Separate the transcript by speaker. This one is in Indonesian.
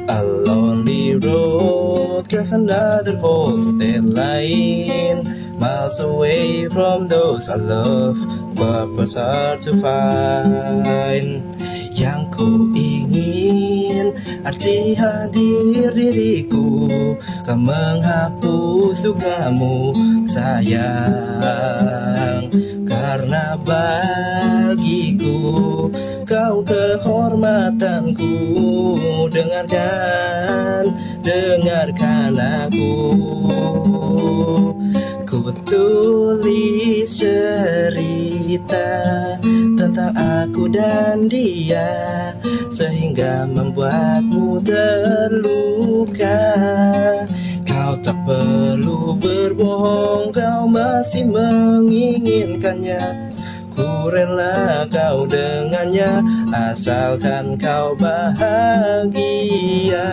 Speaker 1: A lonely road, just another cold state line, miles away from those I love, purpose hard to find. Yang ku ingin arti hadir diriku, kau menghapus dukamu sayang. Karena bagiku kau kehormatanku. Dengarkan aku. Ku tulis cerita tentang aku dan dia, sehingga membuatmu terluka. Kau tak perlu berbohong, kau masih menginginkannya. Ku rela kau dengannya, asalkan kau bahagia.